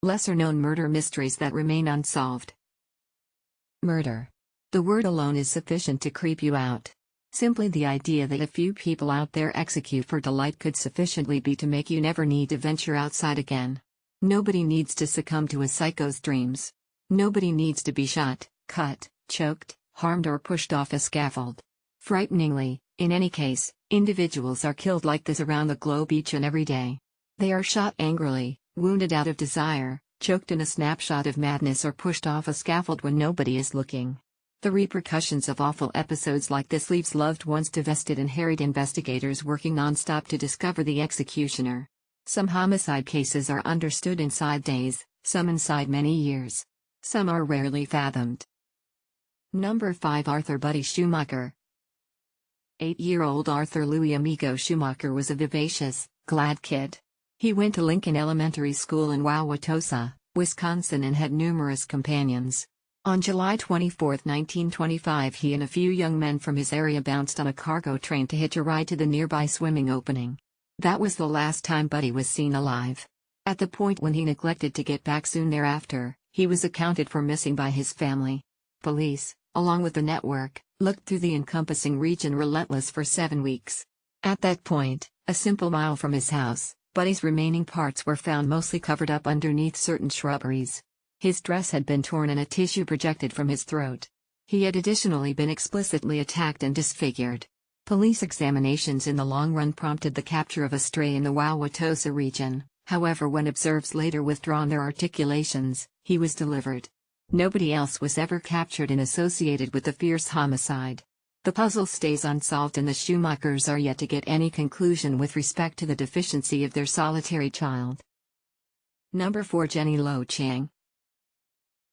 Lesser-known murder mysteries that remain unsolved. Murder. The word alone is sufficient to creep you out. Simply the idea that a few people out there execute for delight could sufficiently be to make you never need to venture outside again. Nobody needs to succumb to a psycho's dreams. Nobody needs to be shot, cut, choked, harmed or pushed off a scaffold. Frighteningly, in any case, individuals are killed like this around the globe each and every day. They are shot angrily, wounded out of desire, choked in a snapshot of madness or pushed off a scaffold when nobody is looking. The repercussions of awful episodes like this leaves loved ones divested and harried, investigators working non-stop to discover the executioner. Some homicide cases are understood inside days, some inside many years. Some are rarely fathomed. Number 5. Arthur Buddy Schumacher. 8-year-old Arthur Louis Amigo Schumacher was a vivacious, glad kid. He went to Lincoln Elementary School in Wauwatosa, Wisconsin and had numerous companions. On July 24, 1925, he and a few young men from his area bounced on a cargo train to hitch a ride to the nearby swimming opening. That was the last time Buddy was seen alive. At the point when he neglected to get back soon thereafter, he was accounted for missing by his family. Police, along with the network, looked through the encompassing region relentless for 7 weeks. At that point, a simple mile from his house, Buddy's remaining parts were found mostly covered up underneath certain shrubberies. His dress had been torn and a tissue projected from his throat. He had additionally been explicitly attacked and disfigured. Police examinations in the long run prompted the capture of a stray in the Wauwatosa region. However, when observers later withdrawn their articulations, he was delivered. Nobody else was ever captured and associated with the fierce homicide. The puzzle stays unsolved and the Schumachers are yet to get any conclusion with respect to the deficiency of their solitary child. Number 4. Jenny Lo Chang.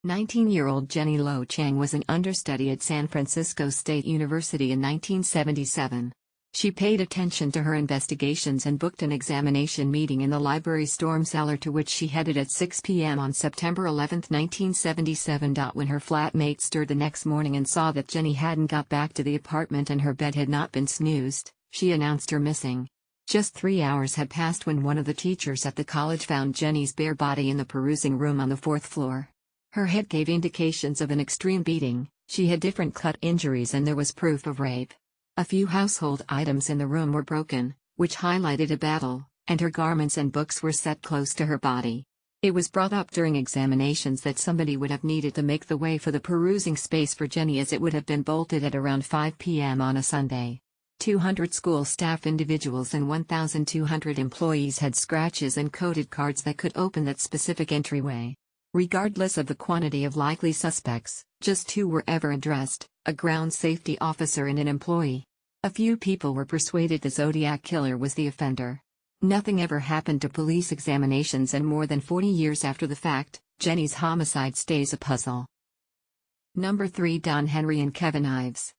19-year-old Jenny Lo Chang was an understudy at San Francisco State University in 1977. She paid attention to her investigations and booked an examination meeting in the library storm cellar to which she headed at 6 p.m. on September 11, 1977. When her flatmate stirred the next morning and saw that Jenny hadn't got back to the apartment and her bed had not been snoozed, she announced her missing. Just 3 hours had passed when one of the teachers at the college found Jenny's bare body in the perusing room on the 4th floor. Her head gave indications of an extreme beating, she had different cut injuries and there was proof of rape. A few household items in the room were broken, which highlighted a battle, and her garments and books were set close to her body. It was brought up during examinations that somebody would have needed to make the way for the perusing space for Jenny as it would have been bolted at around 5 p.m. on a Sunday. 200 school staff individuals and 1,200 employees had scratches and coded cards that could open that specific entryway. Regardless of the quantity of likely suspects, just 2 were ever addressed, a ground safety officer and an employee. A few people were persuaded the Zodiac Killer was the offender. Nothing ever happened to police examinations, and more than 40 years after the fact, Jenny's homicide stays a puzzle. Number 3. Don Henry and Kevin Ives.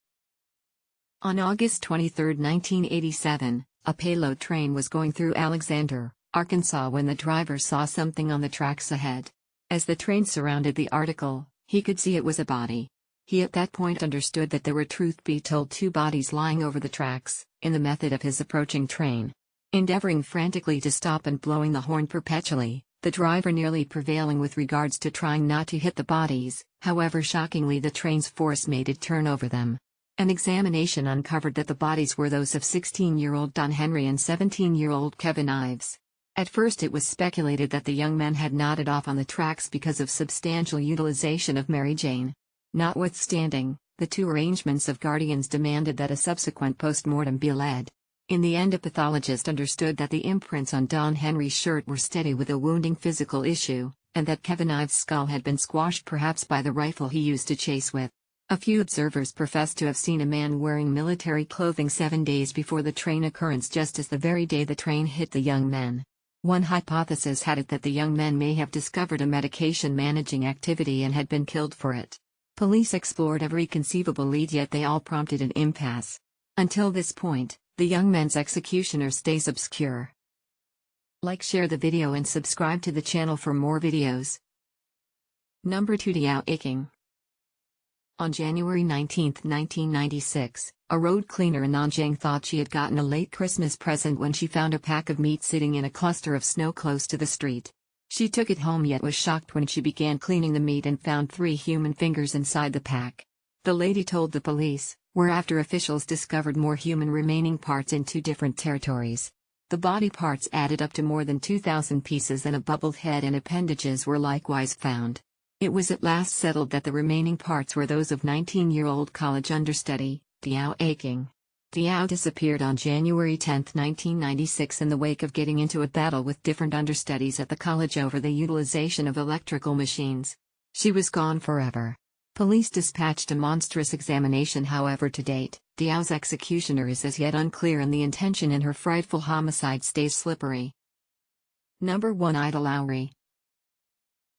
On August 23, 1987, a payload train was going through Alexander, Arkansas when the driver saw something on the tracks ahead. As the train surrounded the article, he could see it was a body. He at that point understood that there were, truth be told, 2 bodies lying over the tracks, in the method of his approaching train. Endeavoring frantically to stop and blowing the horn perpetually, the driver nearly prevailing with regards to trying not to hit the bodies, however shockingly the train's force made it turn over them. An examination uncovered that the bodies were those of 16-year-old Don Henry and 17-year-old Kevin Ives. At first it was speculated that the young men had nodded off on the tracks because of substantial utilization of Mary Jane. Notwithstanding, the 2 arrangements of guardians demanded that a subsequent post-mortem be led. In the end, a pathologist understood that the imprints on Don Henry's shirt were steady with a wounding physical issue, and that Kevin Ives' skull had been squashed perhaps by the rifle he used to chase with. A few observers professed to have seen a man wearing military clothing 7 days before the train occurrence, just as the very day the train hit the young men. One hypothesis had it that the young men may have discovered a medication managing activity and had been killed for it. Police explored every conceivable lead, yet they all prompted an impasse. Until this point, the young men's executioner stays obscure. Like, share the video and subscribe to the channel for more videos. Number 2. Deo Ao. On January 19, 1996, a road cleaner in Nanjing thought she had gotten a late Christmas present when she found a pack of meat sitting in a cluster of snow close to the street. She took it home yet was shocked when she began cleaning the meat and found 3 human fingers inside the pack. The lady told the police, whereafter officials discovered more human remaining parts in 2 different territories. The body parts added up to more than 2,000 pieces and a bubbled head and appendages were likewise found. It was at last settled that the remaining parts were those of 19-year-old college understudy, Deo Ao. Deo Ao disappeared on January 10, 1996 in the wake of getting into a battle with different understudies at the college over the utilization of electrical machines. She was gone forever. Police dispatched a monstrous examination, however to date, Deo Ao's executioner is as yet unclear and the intention in her frightful homicide stays slippery. Number 1 Idol Owry.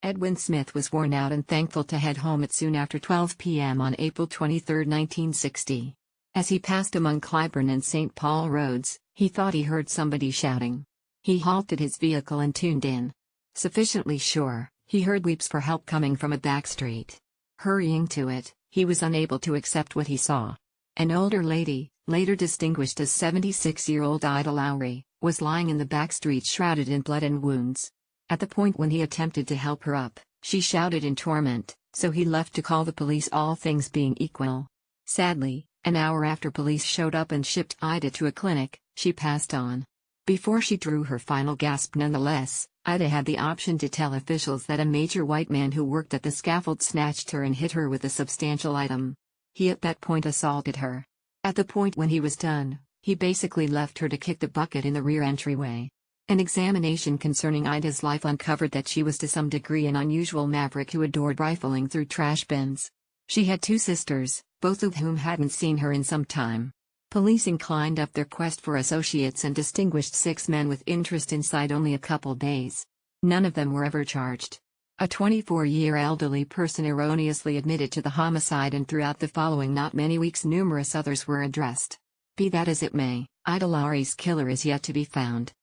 Edwin Smith was worn out and thankful to head home at soon after 12 p.m. on April 23, 1960. As he passed among Clybourne and St. Paul roads, he thought he heard somebody shouting. He halted his vehicle and tuned in. Sufficiently sure, he heard weeps for help coming from a back street. Hurrying to it, he was unable to accept what he saw. An older lady, later distinguished as 76-year-old Idol Owry, was lying in the back street shrouded in blood and wounds. At the point when he attempted to help her up, she shouted in torment, so he left to call the police, all things being equal. Sadly, an hour after police showed up and shipped Ida to a clinic, she passed on. Before she drew her final gasp nonetheless, Ida had the option to tell officials that a major white man who worked at the scaffold snatched her and hit her with a substantial item. He at that point assaulted her. At the point when he was done, he basically left her to kick the bucket in the rear entryway. An examination concerning Ida's life uncovered that she was to some degree an unusual maverick who adored rifling through trash bins. She had 2 sisters, both of whom hadn't seen her in some time. Police inclined up their quest for associates and distinguished 6 men with interest inside only a couple days. None of them were ever charged. A 24-year elderly person erroneously admitted to the homicide, and throughout the following not many weeks numerous others were addressed. Be that as it may, Idol Owry's killer is yet to be found.